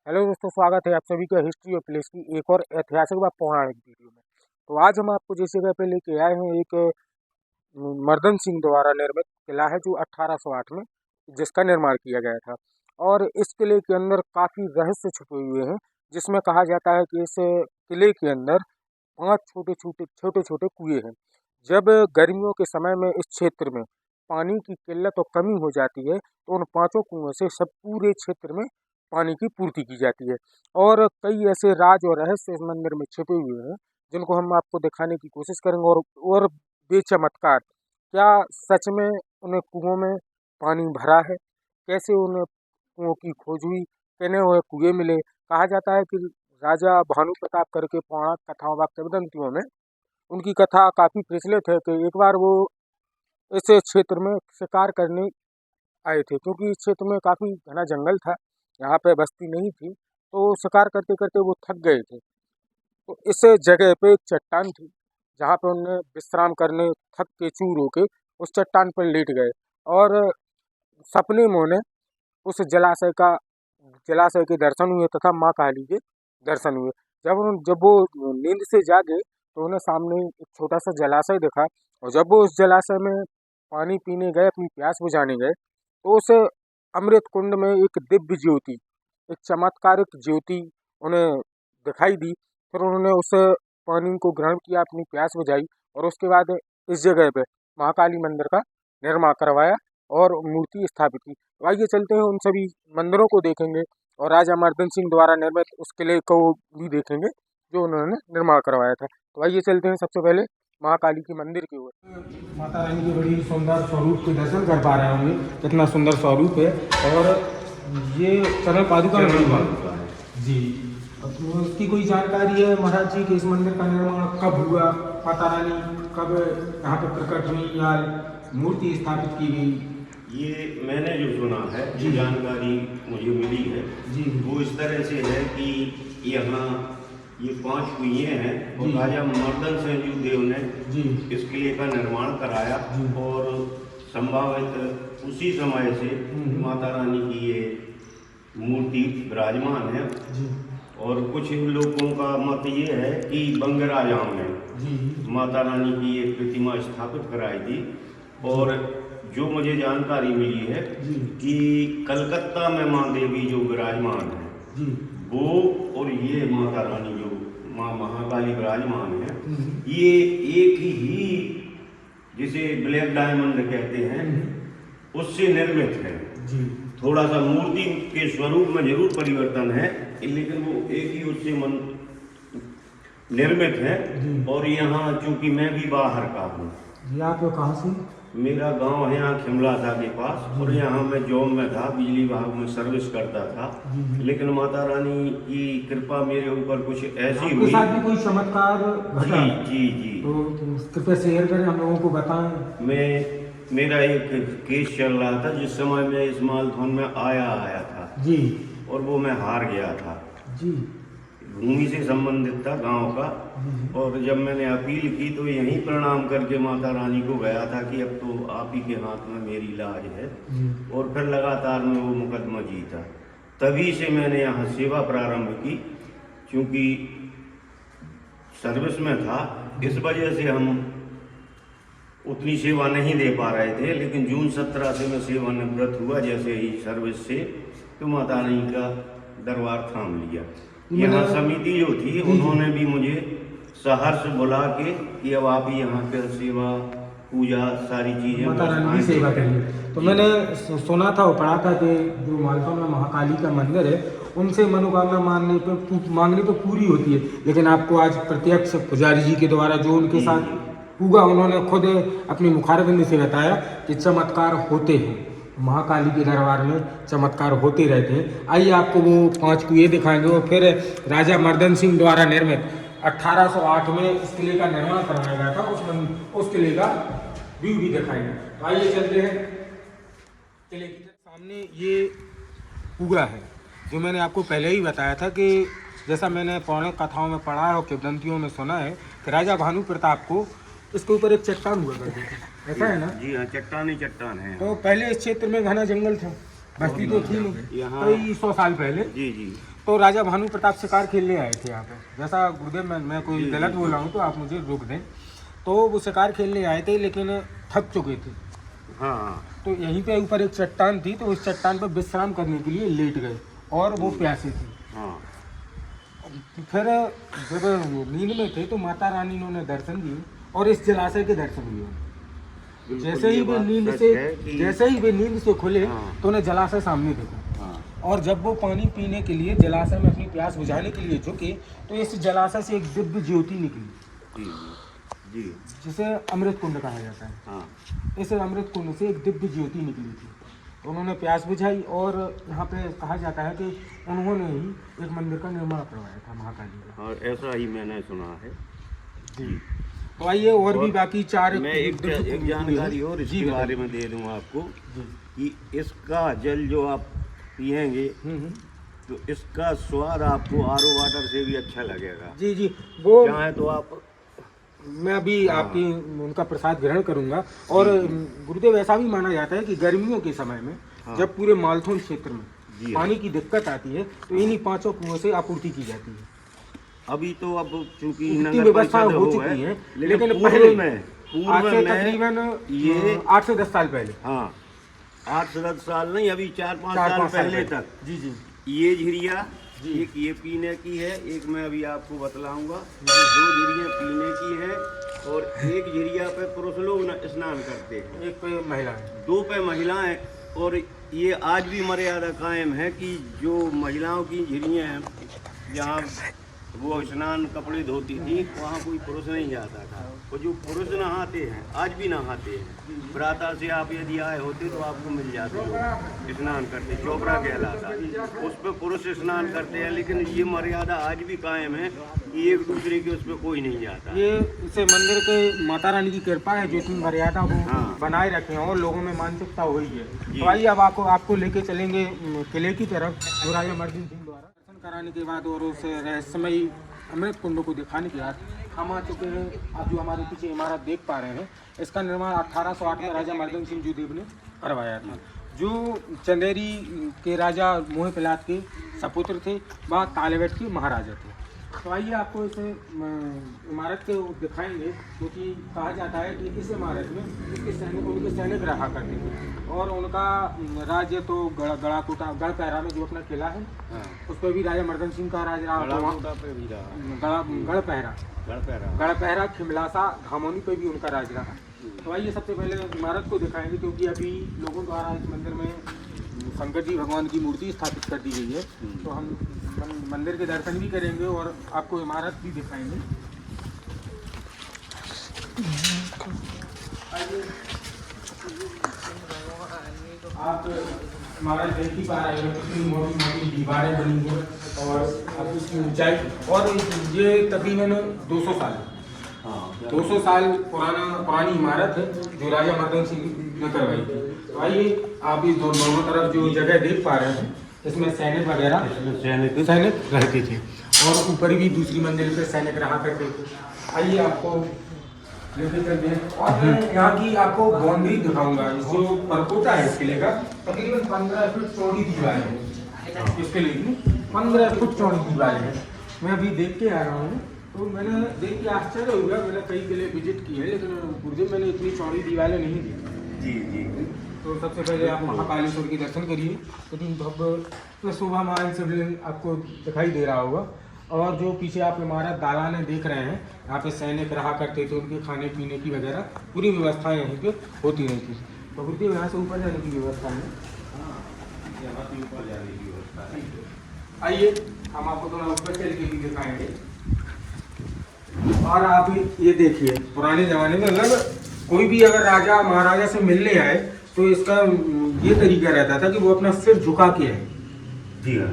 Hello दोस्तों, स्वागत है आप सभी का हिस्ट्री और प्लेस की एक और ऐतिहासिक व पौराणिक वीडियो में। तो आज हम आपको जिस जगह पे लेके आए हैं एक मर्दन सिंह द्वारा निर्मित किला है जो 1808 में जिसका निर्माण किया गया था। और इस किले के अंदर काफ़ी रहस्य छुपे हुए हैं, जिसमें कहा जाता है कि इस किले के अंदर 5 छोटे छोटे कुएं हैं। जब गर्मियों के समय में इस क्षेत्र में पानी की किल्लत और कमी हो जाती है तो उन 5 कुओं से सब पूरे क्षेत्र में पानी की पूर्ति की जाती है। और कई ऐसे राज और रहस्य इस मंदिर में छिपे हुए हैं जिनको हम आपको दिखाने की कोशिश करेंगे। और बेचमत्कार, क्या सच में उन कुओं में पानी भरा है? कैसे उन कुओं की खोज हुई? कितने हुए कुएं मिले? कहा जाता है कि राजा भानु प्रताप करके पौराणिक कथाओं व किंवदंतियों में उनकी कथा काफ़ी प्रचलित है कि एक बार वो इस क्षेत्र में शिकार करने आए थे, क्योंकि इस क्षेत्र में काफ़ी घना जंगल था, यहाँ पे बस्ती नहीं थी। तो शिकार करते करते वो थक गए थे। तो इस जगह पे एक चट्टान थी जहाँ पे उन्हें विश्राम करने थक के चूर होके उस चट्टान पर लेट गए। और सपने में उन्हें उस जलाशय के दर्शन हुए तथा माँ काली के दर्शन हुए। जब वो नींद से जागे तो उन्हें सामने एक छोटा सा जलाशय दिखा। और जब वो उस जलाशय में पानी पीने गए, अपनी प्यास बुझाने गए, तो उस अमृत कुंड में एक दिव्य ज्योति, एक चमत्कारिक ज्योति उन्हें दिखाई दी। फिर उन्होंने उस पानी को ग्रहण किया, अपनी प्यास बुझाई और उसके बाद इस जगह पे महाकाली मंदिर का निर्माण करवाया और मूर्ति स्थापित की। तो आइए चलते हैं, उन सभी मंदिरों को देखेंगे और राजा मर्दन सिंह द्वारा निर्मित उस किले को भी देखेंगे जो उन्होंने निर्माण करवाया था। तो आइए चलते हैं सबसे पहले महाकाली के मंदिर की ओर। माता रानी के बड़ी सुंदर स्वरूप के दर्शन कर पा रहे होंगे, कितना सुंदर स्वरूप है। और ये चरण पादुका जी। तो उसकी कोई जानकारी है महाराज जी कि इस मंदिर का निर्माण कब हुआ? माता रानी कब यहाँ पे प्रकट हुई या मूर्ति स्थापित की गई? ये मैंने जो सुना है, जी, जो जानकारी मुझे मिली है जी, वो इस तरह से है कि यहाँ ये 5 कुएं हैं और जी, राजा मर्दन सिंह देव ने जी, इस किले का निर्माण कराया। जी। और संभावित उसी समय से माता रानी की ये मूर्ति विराजमान है। जी, और कुछ लोगों का मत ये है कि बंग राजाओं ने जी, माता रानी की ये प्रतिमा स्थापित कराई थी। और जो मुझे जानकारी मिली है जी, कि कलकत्ता में माँ देवी जो विराजमान है जी, वो, और ये माता रानी जो माँ महाकाली विराजमान है, हम्म, ये एक ही जिसे ब्लैक डायमंड कहते हैं उससे निर्मित है। जी, थोड़ा सा मूर्ति के स्वरूप में जरूर परिवर्तन है, लेकिन वो एक ही उससे निर्मित है। जी। और यहाँ चूंकि मैं भी बाहर का हूँ, जी, आप लोग कहाँ से? मेरा गांव है यहाँ खिमलासा के पास, और यहाँ मैं जॉब में था, बिजली विभाग में सर्विस करता था। जी। लेकिन माता रानी की कृपा मेरे ऊपर कुछ ऐसी आपके हुई। साथ भी कोई चमत्कार घटा? जी जी जी। तो कृपया शेयर करें, हम लोगों को बताएं। मेरा एक केस चल रहा था जिस समय मैं इस मालथान में आया था, जी, और वो मैं हार गया था। जी, भूमि से संबंधित था गांव का। जी, और जब मैंने अपील की तो यहीं प्रणाम करके माता रानी को गया था कि अब तो आप ही के हाथ में मेरी लाज है। जी, और फिर लगातार मैं वो मुकदमा जीता। तभी से मैंने यहाँ सेवा प्रारंभ की। क्योंकि सर्विस में था, इस वजह से हम उतनी सेवा नहीं दे पा रहे थे। लेकिन जून 17 से मैं सेवानिवृत्त हुआ जैसे ही सर्विस से, तो माता रानी का दरबार थाम लिया। यहाँ समिति जो थी उन्होंने भी मुझे सहर्ष बुला के कि अब आप यहाँ के सेवा पूजा सारी चीजें माता रानी की सेवा करिए। तो मैंने सुना था और पढ़ा था कि जो मालवा में महाकाली का मंदिर है उनसे मनोकामना मांगने पे पूरी होती है। लेकिन आपको आज प्रत्यक्ष पुजारी जी के द्वारा जो उनके साथ हुआ, उन्होंने खुद अपनी मुखारबिंद से बताया कि चमत्कार होते हैं, महाकाली के दरबार में चमत्कार होते रहते हैं। आइए आपको वो 5 कुएं दिखाएंगे और फिर राजा मर्दन सिंह द्वारा निर्मित 1808 में इस किले का निर्माण करवाया गया था उस किले का व्यू भी दिखाएंगे। तो आइए चलते हैं किले की तरफ। सामने ये कुआ है जो मैंने आपको पहले ही बताया था कि जैसा मैंने पौराणिक कथाओं में पढ़ा है और किंवदंतियों में सुना है कि राजा भानु प्रताप को इसके ऊपर एक चट्टान हुआ करती थी, ऐसा है ना? जी हाँ, चट्टान ही चट्टान है। तो पहले इस क्षेत्र में घना जंगल था, बस्ती तो थी नहीं, यहाँ कई 100 साल पहले। जी जी। तो राजा भानु प्रताप शिकार खेलने आए थे यहाँ पे। जैसा गुरुदेव मैं कोई गलत बोल रहा हूँ तो आप मुझे रोक दें। तो वो शिकार खेलने आए थे लेकिन थक चुके थे। हाँ। तो यहीं पे ऊपर एक चट्टान थी, तो उस चट्टान पर विश्राम करने के लिए लेट गए और वो प्यासे थे। हाँ। फिर जब नींद में थे तो माता रानी ने उन्हें दर्शन दिए और इस जलाशय के दर्शन दिए। जैसे ही वे नींद से खुले तो उन्हें जलाशय सामने देखा। और जब वो पानी पीने के लिए जलाशय में अपनी प्यास बुझाने के लिए झुके तो इस जलाशय से एक दिव्य ज्योति निकली जी। जिसे अमृत कुंड कहा जाता है। हाँ। इस अमृत कुंड से एक दिव्य ज्योति निकली थी। उन्होंने प्यास बुझाई और यहाँ पे कहा जाता है कि उन्होंने ही एक मंदिर का निर्माण करवाया था महाकाली का। और ऐसा ही मैंने सुना है जी। तो आइए और भी बाकी चार मैं एक जानकारी और इसके बारे में दे दूँ आपको कि इसका जल जो आप पिएंगे तो इसका स्वाद आपको आरओ वाटर से भी अच्छा लगेगा। जी जी, वो चाहे तो आप मैं अभी आपकी उनका प्रसाद ग्रहण करूंगा। और गुरुदेव ऐसा भी माना जाता है कि गर्मियों के समय में जब पूरे मालथुन क्षेत्र में पानी की दिक्कत आती है तो इन्हीं 5 कुओं से आपूर्ति की जाती है। अभी तो अब चूंकि व्यवस्था हो चुकी है, लेकिन पहले आज से तकरीबन ये 8 से 10 साल पहले, हाँ 8 से 10 साल नहीं, अभी 4-5 साल पहले तक जी जी ये झिरिया एक ये पीने की है, एक मैं अभी आपको बतलाऊंगा। 2 झिरियाँ पीने की है और एक झिरिया पे पुरुष लोग स्नान करते हैं, एक पे महिला है, 2 पे महिलाएं। और ये आज भी मर्यादा कायम है कि जो महिलाओं की झिरियाँ हैं जहाँ वो स्नान कपड़े धोती थी वहाँ कोई पुरुष नहीं जाता था। और जो पुरुष नहाते हैं आज भी नहाते हैं। प्रातः से आप यदि आए होते तो आपको मिल जाते हो स्नान करते, चोपड़ा कहलाता, उस पर पुरुष स्नान करते हैं। लेकिन ये मर्यादा आज भी कायम है कि एक दूसरे के उस पर कोई नहीं जाता। ये इसे मंदिर के माता रानी की कृपा है जो इतनी मर्यादा वो बनाए रखे हैं और लोगों में मानसिकता हुई है। तो आइए अब आपको लेके चलेंगे किले की तरफ, जो राजा मर्दन सिंह द्वारा दर्शन कराने के बाद और उस रहस्यमयी अमृत कुंड को दिखाने के बाद हम आ चुके हैं। आप जो हमारे पीछे इमारत देख पा रहे हैं, इसका निर्माण 1808 में राजा मर्दन सिंह देव ने करवाया था, जो चंदेरी के राजा मोह पिलात के सपुत्र थे, वह तालेवट के महाराजा थे। तो आइए आपको इस इमारत के दिखाएंगे, क्योंकि कहा जाता है कि इस इमारत में उनके सैनिक रहा करते थे और उनका राज्य तो गढ़ाकोटा गढ़पहरा में जो अपना किला है उस पर भी राजा मर्दन सिंह का राज रहा। गढ़पहरा खिमलासा घामोनी पे भी उनका राज रहा। तो आइए सबसे पहले इमारत को दिखाएंगे, क्योंकि अभी लोगों द्वारा इस मंदिर में शंकर जी भगवान की मूर्ति स्थापित कर दी गई है। तो हम मंदिर के दर्शन भी करेंगे और आपको इमारत भी दिखाएंगे। आप इमारत देख ही पा रहे हैं कितनी मोटी मोटी दीवारें बनी हैं और अब इसकी ऊंचाई, और ये तकरीबन 200 साल पुरानी इमारत है जो राजा मर्दन सिंह ने करवाई थी। तो आइए आप इस दोनों तरफ जो जगह देख पा रहे हैं, इसमें सैनिक वगैरह सैनिक रहते थे और ऊपर भी दूसरी मंजिल पे सैनिक रहा करते थे। आइए आपको लेके चलते हैं और यहाँ की आपको बाउंड्री दिखाऊंगा। जो परकोटा है इस किले का, तकरीबन 15 फुट चौड़ी दीवार है। इस किले की 15 फुट चौड़ी दीवार है। मैं अभी देख के आ रहा हूँ तो मैंने देख के आश्चर्य हुआ। मैंने कई किले विजिट किए हैं लेकिन गुरुदेव मैंने इतनी चौड़ी दीवारें नहीं दी। जी। तो सबसे पहले आप महाकालेश्वर की दर्शन करिए, कितनी भव्य शोभामान शिवलिंग आपको दिखाई दे रहा होगा। और जो पीछे आप इमारत दालाने देख रहे हैं, यहाँ पे सैनिक रहा करते थे, उनके खाने पीने की वगैरह पूरी व्यवस्था यहीं पे होती रहती थी। तो गुरुदेव यहाँ से ऊपर जाने की व्यवस्था है, यहाँ से ऊपर जाने की व्यवस्था है। आइए हम आपको थोड़ा ऊपर चल के भी दिखाएंगे। और आप ये देखिए, पुराने ज़माने में मतलब कोई भी अगर राजा महाराजा से मिलने आए तो इसका ये तरीका रहता था कि वो अपना सिर झुका के आए। जी हाँ।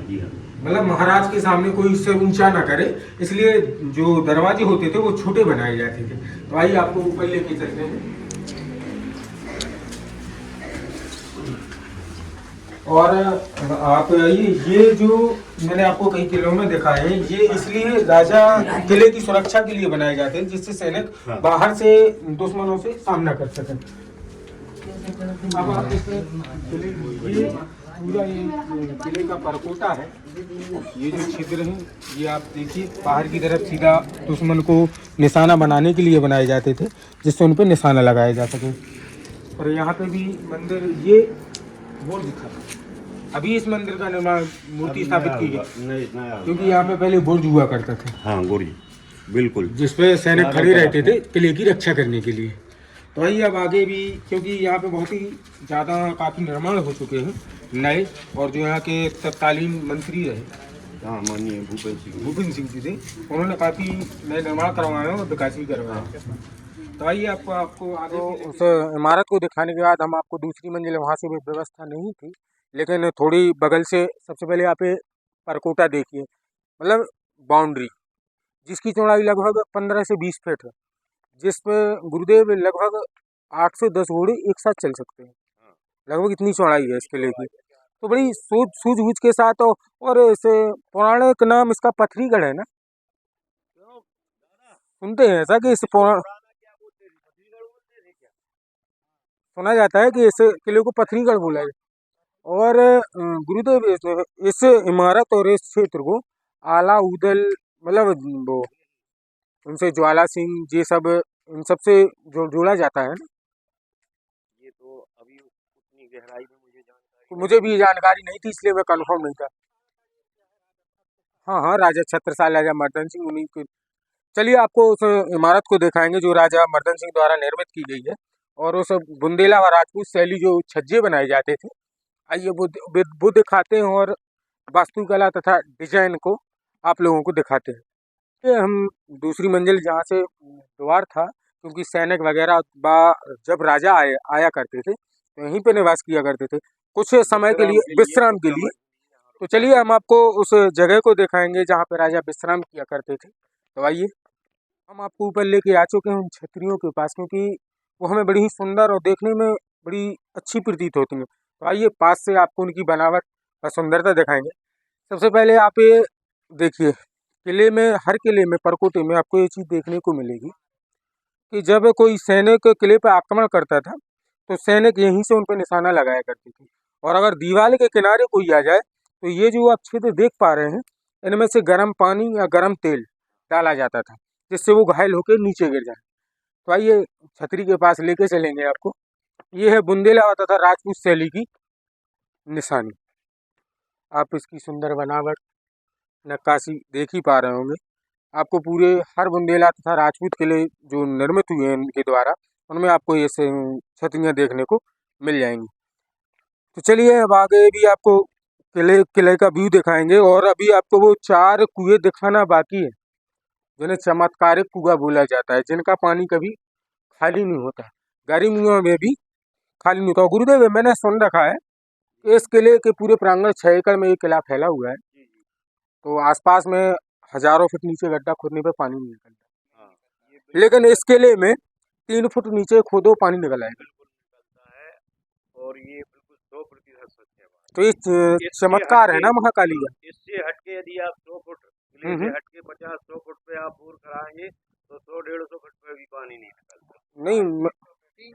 मतलब महाराज के सामने कोई इससे ऊंचा ना करे, इसलिए जो दरवाजे होते थे वो छोटे बनाए जाते थे। तो आइए आपको ऊपर लेके चलते हैं। और आप ये जो मैंने आपको कई किलों में दिखाए हैं, ये इसलिए राजा किले की सुरक्षा के लिए बनाए जाते हैं जिससे सैनिक बाहर से दुश्मनों से सामना कर सकें। अब आप इसमें पूरा ये किले का परकोटा है। ये जो छिद्र हैं ये आप देखिए बाहर की तरफ सीधा दुश्मन को निशाना बनाने के लिए बनाए जाते थे, जिससे उन पर निशाना लगाया जा सके। और यहाँ पे भी मंदिर ये बुर्ज था। अभी इस मंदिर का निर्माण मूर्ति स्थापित की गई, नहीं नया क्योंकि यहाँ पे पहले बुर्ज हुआ करता था। हाँ गुरी बिल्कुल, जिसपे सैनिक खड़े रहते थे किले की रक्षा करने के लिए। तो वही अब आगे भी, क्योंकि यहाँ पे बहुत ही ज़्यादा काफ़ी निर्माण हो चुके हैं नए, और जो यहाँ के तत्कालीन मंत्री रहे, हाँ माननीय भूपेंद्र सिंह जी थे, उन्होंने काफ़ी नए निर्माण करवाए और विकास भी करवाया। तो आइए आपको आगे उस इमारत को दिखाने के बाद हम आपको दूसरी मंजिल, वहाँ से भी व्यवस्था नहीं थी, लेकिन थोड़ी बगल से सबसे पहले यहाँ पे परकोटा देखिए, मतलब बाउंड्री, जिसकी चौड़ाई लगभग 15 से 20 फीट है, जिसमें गुरुदेव लगभग 8 से 10 घोड़े एक साथ चल सकते हैं। लगभग इतनी चौड़ाई है इस किले की। तो बड़ी सूझबूझ के साथ, और इस पौराणिक नाम इसका पथरीगढ़ है ना, सुनते हैं ऐसा कि इस सुना जाता है कि इस किले को पथरीगढ़ बोला है। और गुरुदेव इस इमारत और इस क्षेत्र को आला उदल, मतलब वो उनसे ज्वाला सिंह ये सब, इन सब से जोड़ा जाता है ना। ये तो अभी उतनी गहराई में मुझे जानकारी तो मुझे भी जानकारी नहीं थी, इसलिए मैं कंफर्म नहीं था। हाँ हाँ, राजा छत्रसाल, राजा मर्दन सिंह, उन्हीं के। चलिए आपको उस इमारत को दिखाएंगे जो राजा मर्दन सिंह द्वारा निर्मित की गई है, और उस बुंदेला व राजपूत शैली जो छज्जे बनाए जाते थे, आइए वो दिखाते हैं, और वास्तुकला तथा डिजाइन को आप लोगों को दिखाते हैं। ये हम दूसरी मंजिल जहाँ से द्वार था, क्योंकि सैनिक वगैरह जब राजा आया करते थे तो यहीं पे निवास किया करते थे कुछ समय के लिए, विश्राम के लिए। तो चलिए हम आपको उस जगह को दिखाएंगे जहाँ पे राजा विश्राम किया करते थे। तो आइए, हम आपको ऊपर लेके आ चुके हैं उन छतरियों के पास, क्योंकि वो हमें बड़ी ही सुंदर और देखने में बड़ी अच्छी प्रतीत होती हैं। तो आइए पास से आपको उनकी बनावट और सुंदरता दिखाएंगे। सबसे पहले आप ये देखिए, किले में, हर किले में, परकोटे में आपको ये चीज़ देखने को मिलेगी कि जब कोई सैनिक किले पर आक्रमण करता था तो सैनिक यहीं से उन पर निशाना लगाया करते थे। और अगर दीवार के किनारे कोई आ जाए तो ये जो आप छिद्र देख पा रहे हैं, इनमें से गर्म पानी या गर्म तेल डाला जाता था, जिससे वो घायल होकर नीचे गिर जाए। तो आइए छतरी के पास लेके चलेंगे आपको। ये है बुंदेला तथा राजपूत शैली की निशानी। आप इसकी सुंदर बनावट, नक्काशी देख ही पा रहे होंगे। आपको पूरे हर बुंदेला तथा राजपूत किले जो निर्मित हुए हैं इनके द्वारा, उनमें आपको ये छतरियाँ देखने को मिल जाएंगी। तो चलिए अब आगे भी आपको किले का व्यू दिखाएंगे, और अभी आपको वो 4 कुएं दिखाना बाकी है, जिन्हें चमत्कारिक कुआं बोला जाता है, जिनका पानी कभी खाली नहीं होता, गर्मियों में भी खाली नहीं होता। गुरुदेव, मैंने सुन रखा है कि इस किले के पूरे प्रांगण 6 एकड़ में ये किला फैला हुआ है, तो आसपास में हजारों फीट नीचे गड्ढा खोदने पे पानी नहीं निकलता, हाँ ये लेकिन इस किले में 3 फुट नीचे खोदो पानी निकल आएगा। बिल्कुल निकलता है, और ये बिल्कुल 100% सत्य है बात। तो ये इससे चमत्कार है हटके, ना महाकाली का। इससे हटके यदि आप 100 फुट किले से हटके 50-100 फुट पे आप बोर कराएंगे तो 100-150 फुट पे भी पानी नहीं निकलता। नहीं,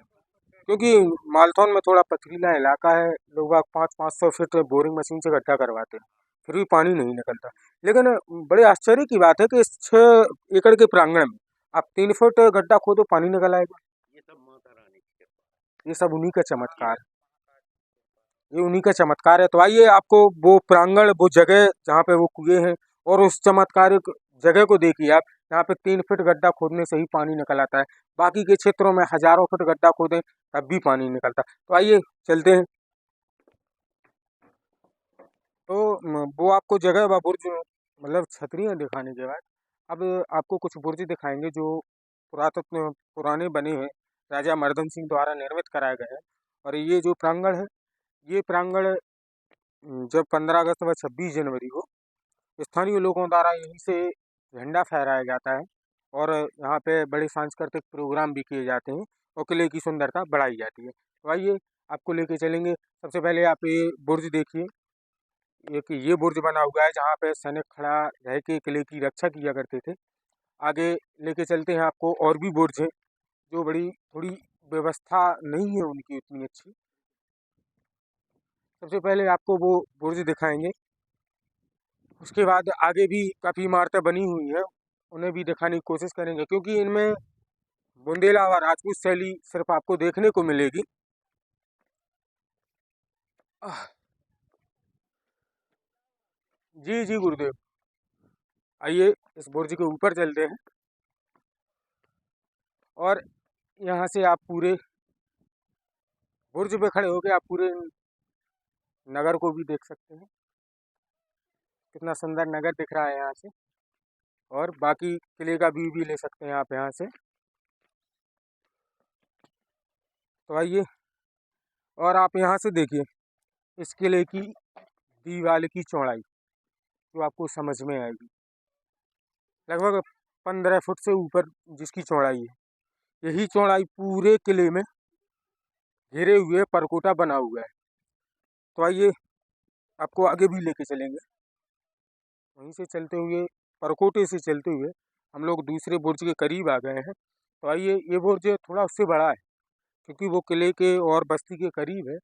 क्योंकि मालथौन में थोड़ा पथरीला इलाका है, लोग 500-500 फीट बोरिंग मशीन से गड्ढा करवाते हैं, फिर भी पानी नहीं निकलता। लेकिन बड़े आश्चर्य की बात है कि इस 6 एकड़ के प्रांगण में आप 3 फुट गड्ढा खोदो पानी निकल आएगा। ये सब माता रानी की कृपा, ये सब उन्हीं का चमत्कार है, ये उन्हीं का चमत्कार है। तो आइए आपको वो प्रांगण, वो जगह जहाँ पे वो कुएं हैं, और उस चमत्कारिक जगह को देखिए आप, यहाँ पे 3 फीट गड्ढा खोदने से ही पानी निकल आता है। बाकी के क्षेत्रों में हजारों फीट गड्ढा खोदें तब भी पानी नहीं निकलता। तो आइए चलते हैं। तो वो आपको जगह व बुर्ज, मतलब छतरियाँ दिखाने के बाद अब आपको कुछ बुर्ज दिखाएंगे जो पुरातत्व पुराने बने हैं, राजा मर्दन सिंह द्वारा निर्मित कराए गए हैं। और ये जो प्रांगण है, ये प्रांगण जब 15 अगस्त व 26 जनवरी को स्थानीय लोगों द्वारा यहीं से झंडा फहराया जाता है, और यहाँ पे बड़े सांस्कृतिक प्रोग्राम भी किए जाते हैं, और किले की सुंदरता बढ़ाई जाती है। तो आइए आपको लेके चलेंगे। सबसे पहले आप ये बुर्ज देखिए, एक ये बुर्ज बना हुआ है जहाँ पे सैनिक खड़ा रह के किले की रक्षा किया करते थे। आगे लेके चलते हैं आपको, और भी बुर्ज हैं जो बड़ी थोड़ी व्यवस्था नहीं है उनकी उतनी अच्छी। सबसे पहले आपको वो बुर्ज दिखाएंगे उसके बाद आगे भी काफ़ी इमारतें बनी हुई हैं, उन्हें भी दिखाने की कोशिश करेंगे, क्योंकि इनमें बुंदेला व राजपूत शैली सिर्फ आपको देखने को मिलेगी। आह, जी जी गुरुदेव, आइए इस बुर्ज के ऊपर चलते हैं और यहाँ से आप पूरे बुर्ज पे खड़े होकर आप पूरे नगर को भी देख सकते हैं। कितना सुंदर नगर दिख रहा है यहाँ से, और बाकी किले का व्यू भी ले सकते हैं आप यहाँ से। तो आइए, और आप यहाँ से देखिए इस किले की दीवार की चौड़ाई, जो आपको समझ में आएगी। लगभग 15 फुट से ऊपर जिसकी चौड़ाई है, यही चौड़ाई पूरे किले में घिरे हुए परकोटा बना हुआ है। तो आइए आपको आगे भी लेके चलेंगे। वहीं से चलते हुए, परकोटे से चलते हुए हम लोग दूसरे बुर्ज के करीब आ गए हैं। तो आइए, ये बुर्ज थोड़ा उससे बड़ा है, क्योंकि वो किले के और बस्ती के करीब है।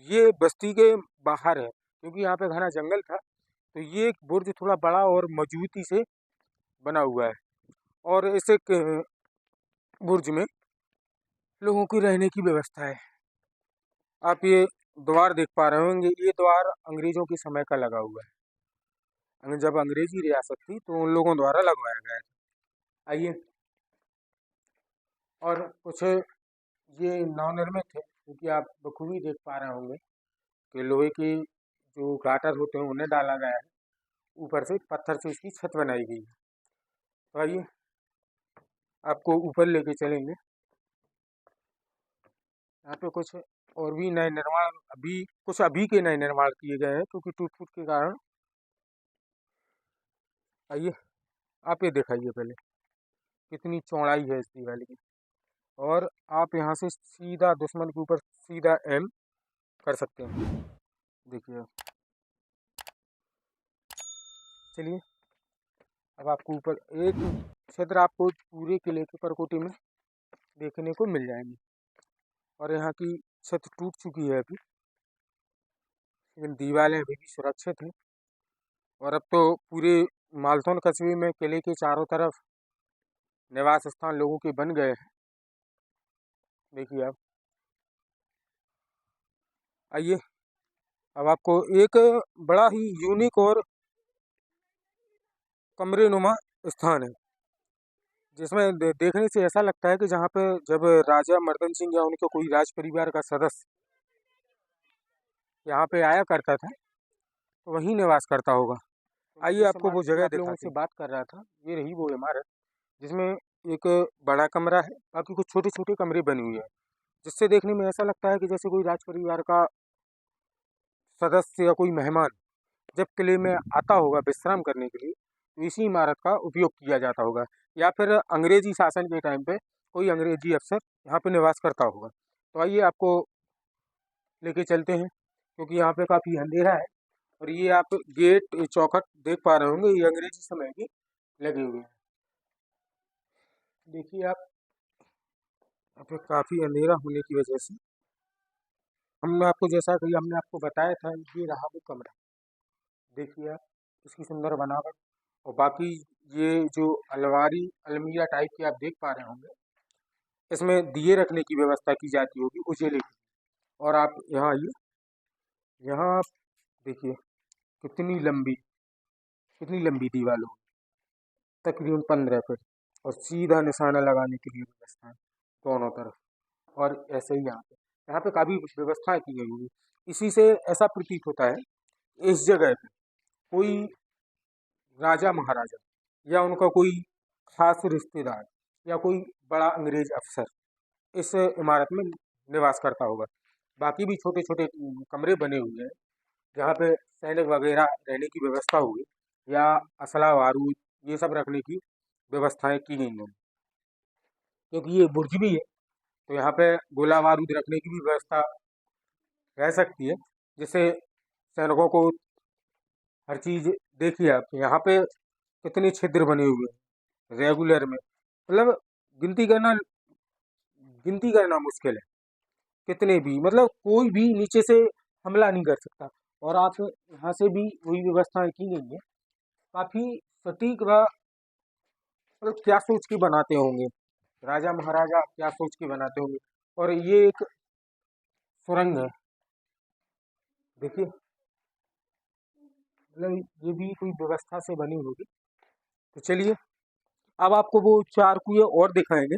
ये बस्ती के बाहर है, क्योंकि यहाँ पे घना जंगल था। तो ये बुर्ज थोड़ा बड़ा और मजबूती से बना हुआ है, और इस एक बुर्ज में लोगों की रहने की व्यवस्था है। आप ये द्वार देख पा रहे होंगे, ये द्वार अंग्रेजों के समय का लगा हुआ है। जब अंग्रेजी रियासत थी तो उन लोगों द्वारा लगवाया गया था। आइए, और कुछ ये नवनिर्मित है, क्योंकि आप बखूबी देख पा रहे होंगे कि लोहे की जो गाटर होते हैं उन्हें डाला गया है, ऊपर से पत्थर से इसकी छत बनाई गई है। तो आइए आपको ऊपर लेके चलेंगे। यहाँ पे कुछ और भी नए निर्माण, अभी के नए निर्माण किए गए हैं, क्योंकि टूट फूट के कारण। आइए आप ये दिखाइए पहले कितनी चौड़ाई है इस दीवार की, और आप यहाँ से सीधा दुश्मन के ऊपर सीधा एम कर सकते हैं। देखिए, चलिए अब आपको ऊपर एक क्षेत्र आपको पूरे किले के परकोटे में देखने को मिल जाएंगे। और यहाँ की छत टूट चुकी है अभी, लेकिन दीवारें अभी भी सुरक्षित हैं। और अब तो पूरे मालथौन कस्बे में किले के चारों तरफ निवास स्थान लोगों के बन गए हैं। देखिए आप, आइए अब आपको एक बड़ा ही यूनिक और कमरे नुमा स्थान है, जिसमें देखने से ऐसा लगता है कि जहाँ पे जब राजा मर्दन सिंह या उनके कोई राज परिवार का सदस्य यहाँ पे आया करता था, तो वहीं निवास करता होगा। आइए आपको वो जगह दिखाते हैं। लोगों से बात कर रहा था, ये रही वो इमारत, जिसमें एक बड़ा कमरा है, बाकी कुछ छोटे छोटे कमरे बने हुए हैं, जिससे देखने में ऐसा लगता है कि जैसे कोई राज परिवार का सदस्य या कोई मेहमान जब किले में आता होगा विश्राम करने के लिए, तो इसी इमारत का उपयोग किया जाता होगा, या फिर अंग्रेजी शासन के टाइम पे कोई अंग्रेजी अफसर यहाँ पे निवास करता होगा। तो आइए आपको लेके चलते हैं, क्योंकि यहाँ पे काफ़ी अंधेरा है, और ये आप गेट चौखट देख पा रहे होंगे, ये अंग्रेजी समय के लगे हुए हैं। देखिए आप, यहाँ पे काफ़ी अंधेरा होने की वजह से हमने आपको, जैसा कि हमने आपको बताया था, ये रहा वो कमरा। देखिए आप इसकी सुंदर बनावट, और बाकी ये जो अलमारी अलमीरा टाइप की आप देख पा रहे होंगे, इसमें दिए रखने की व्यवस्था की जाती होगी उजेले की। और आप यहाँ आइए, यहाँ आप देखिए कितनी लंबी दीवार हो, तकरीबन 15 फीट, और सीधा निशाना लगाने के लिए व्यवस्था है दोनों तरफ। और ऐसे ही यहाँ पे काफ़ी व्यवस्थाएं की गई होगी। इसी से ऐसा प्रतीत होता है इस जगह पे कोई राजा महाराजा या उनका कोई खास रिश्तेदार या कोई बड़ा अंग्रेज अफसर इस इमारत में निवास करता होगा। बाकी भी छोटे छोटे कमरे बने हुए हैं, जहाँ पे सैनिक वगैरह रहने की व्यवस्था हुई, या असला बारूद ये सब रखने की व्यवस्थाएं की गई हैं। क्योंकि ये बुर्ज भी है, तो यहाँ पे गोला बारूद रखने की भी व्यवस्था रह सकती है, जिससे सैनिकों को हर चीज़। देखिए आप यहाँ पे कितने छिद्र बने हुए हैं रेगुलर में, मतलब गिनती करना गिनती करना मुश्किल है। कितने भी, मतलब कोई भी नीचे से हमला नहीं कर सकता। और आप यहाँ से भी वही व्यवस्थाएं की गई है काफ़ी सटीक व मतलब क्या सोच के बनाते होंगे, राजा महाराजा क्या सोच के बनाते होंगे। और ये एक सुरंग है, देखिए, मतलब ये भी कोई व्यवस्था से बनी होगी। तो चलिए, अब आपको वो 4 कुएं और दिखाएंगे।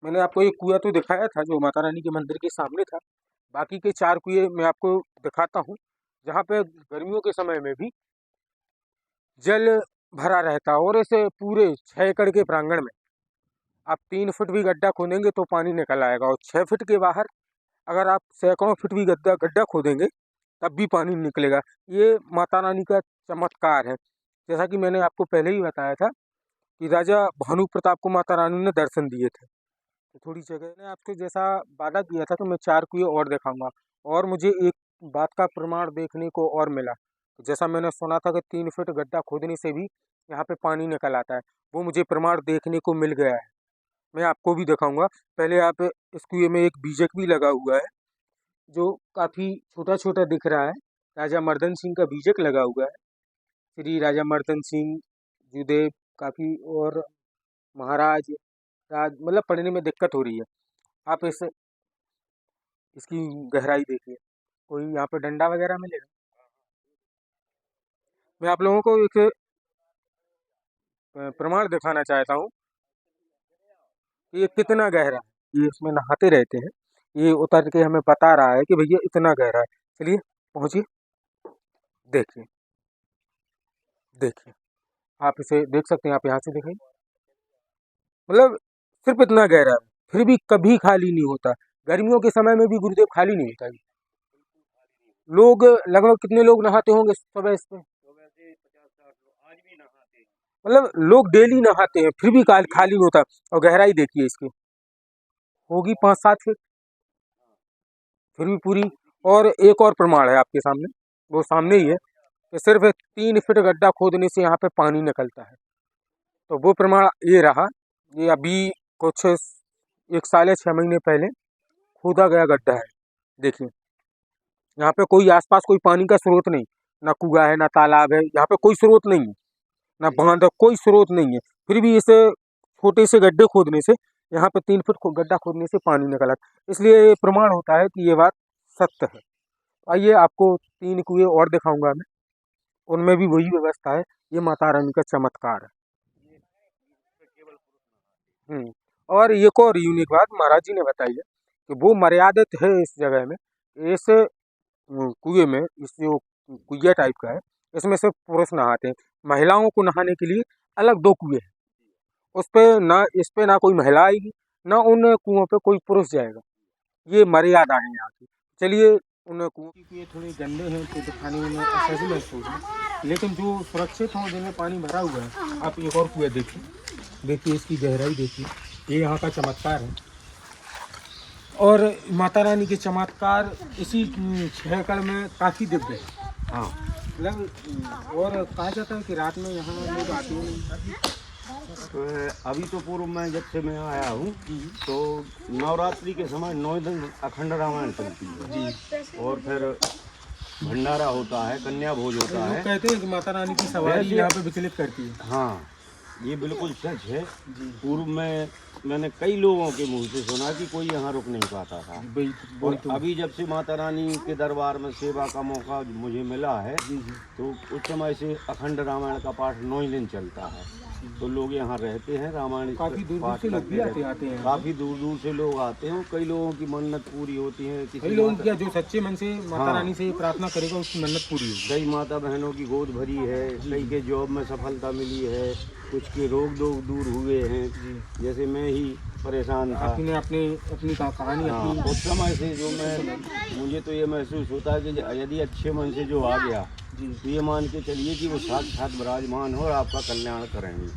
मैंने आपको एक कुआं तो दिखाया था जो माता रानी के मंदिर के सामने था, बाकी के 4 कुएं मैं आपको दिखाता हूँ, जहाँ पे गर्मियों के समय में भी जल भरा रहता है। और ऐसे पूरे 6 एकड़ के प्रांगण में आप 3 फुट भी गड्ढा खोदेंगे तो पानी निकल आएगा, और 6 फुट के बाहर अगर आप सैकड़ों फुट भी गड्ढा गड्ढा खोदेंगे तब भी पानी निकलेगा। ये माता रानी का चमत्कार है। जैसा कि मैंने आपको पहले ही बताया था कि राजा भानु प्रताप को माता रानी ने दर्शन दिए थे। तो थोड़ी जगह ने आपको जैसा वादा किया था कि मैं 4 कुएं और दिखाऊंगा, और मुझे एक बात का प्रमाण देखने को और मिला। तो जैसा मैंने सुना था कि 3 फुट गड्ढा खोदने से भी यहाँ पे पानी निकल आता है, वो मुझे प्रमाण देखने को मिल गया है। मैं आपको भी दिखाऊंगा। पहले आप इस कुएं में एक बीजक भी लगा हुआ है जो काफ़ी छोटा छोटा दिख रहा है। राजा मर्दन सिंह का बीजक लगा हुआ है। श्री राजा मर्दन सिंह जुदेव काफ़ी, और महाराज राज, मतलब पढ़ने में दिक्कत हो रही है। आप इसकी गहराई देखिए, कोई यहाँ पे डंडा वगैरह मिलेगा। मैं आप लोगों को एक प्रमाण दिखाना चाहता हूँ कि ये कितना गहरा है। ये इसमें नहाते रहते हैं, ये उतर के हमें बता रहा है कि भैया इतना गहरा है। चलिए पहुँचिए, देखिए देखिए, आप इसे देख सकते हैं, आप यहाँ से दिखाइए। मतलब सिर्फ इतना गहरा है, फिर भी कभी खाली नहीं होता। गर्मियों के समय में भी गुरुदेव खाली नहीं होता। लोग लगभग कितने लोग नहाते होंगे सुबह इसमें? मतलब लोग डेली नहाते हैं, फिर भी खाली नहीं होता। और गहराई देखिए इसकी, होगी 5-7 फीट, फिर भी पूरी। और एक और प्रमाण है आपके सामने, वो सामने ही है कि सिर्फ 3 फीट गड्ढा खोदने से यहाँ पे पानी निकलता है। तो वो प्रमाण ये रहा। ये अभी कुछ 1 साल या 6 महीने पहले खोदा गया गड्ढा है। देखिए, यहाँ पे कोई आसपास कोई पानी का स्रोत नहीं, ना कुआं है ना तालाब है, यहाँ पे कोई स्रोत नहीं है, ना बांध, कोई स्रोत नहीं है। फिर भी इसे छोटे से गड्ढे खोदने से, यहाँ पे 3 फुट गड्ढा खोदने से पानी निकला। इसलिए ये प्रमाण होता है कि ये बात सत्य है। आइए आपको 3 कुएं और दिखाऊंगा मैं, उनमें भी वही व्यवस्था है। ये माता रानी का चमत्कार है। और एक और यूनिक बात महाराज जी ने बताई है कि वो मर्यादित है इस जगह में, इस कुएं में, इस जो कुइया टाइप का है, इसमें सिर्फ पुरुष नहाते हैं। महिलाओं को नहाने के लिए अलग 2 कुएं हैं। उस पे ना, इस पे ना कोई महिला आएगी, ना उन कुओं पे कोई पुरुष जाएगा। ये मर्यादा है यहाँ की। चलिए, उन कुओं की कुएं थोड़े गंदे हैं तो दिखाने में ऐसा भी महसूस है, लेकिन जो सुरक्षित हों, जिनमें पानी भरा हुआ है, आप एक और कुएं देखिए, देखिए इसकी गहराई देखिए। ये यहाँ का चमत्कार है। और माता रानी के चमत्कार इसी 6 एकड़ में काफ़ी दिव्य है। हाँ, मतलब और कहा जाता है कि रात में यहाँ लोग आते हैं। तो अभी तो पूर्व में जब से मैं आया हूँ तो नवरात्रि के समय 9 दिन अखंड रामायण चलती है जी, और फिर भंडारा होता है, कन्या भोज होता है। कहते हैं कि माता रानी की सवारी यहाँ पे विचलित करती है। हाँ, ये बिल्कुल सच है। पूर्व में मैंने कई लोगों के मुंह से सुना कि कोई यहाँ रुक नहीं पाता था। और अभी जब से माता रानी के दरबार में सेवा का मौका मुझे मिला है, तो उस समय से अखंड रामायण का पाठ 9 दिन चलता है। तो लोग यहाँ रहते हैं, रामायण काफ़ी दूर दूर से लोग भी आते हैं। काफ़ी दूर दूर से लोग आते हैं। कई लोगों की मन्नत पूरी होती है। कई लोगों की जो सच्चे मन से माता रानी से प्रार्थना करेगा उसकी मन्नत पूरी होगी। कई माता बहनों की गोद भरी है, कई के जॉब में सफलता मिली है, कुछ के रोग दूर हुए हैं। जैसे मैं ही परेशान था। आपने अपनी कहानी अपनी उस समय से जो मुझे तो ये महसूस होता है कि यदि अच्छे मन से जो आ गया, तो ये मान के चलिए कि वो साक्षात विराजमान हो और आपका कल्याण करेंगे।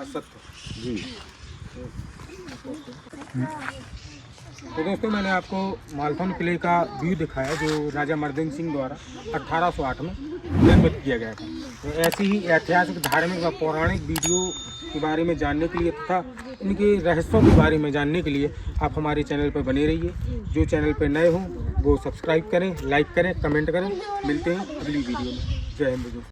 सत्य जी। तो दोस्तों, मैंने आपको मालथन किले का व्यू दिखाया जो राजा मर्दन सिंह द्वारा 1808 में निर्मित किया गया था। तो ऐसी ही ऐतिहासिक, धार्मिक व पौराणिक वीडियो के बारे में जानने के लिए तथा इनके रहस्यों के बारे में जानने के लिए आप हमारे चैनल पर बने रहिए। जो चैनल पर नए हों वो सब्सक्राइब करें, लाइक करें, कमेंट करें। मिलते हैं अगली वीडियो में। जय हिंद।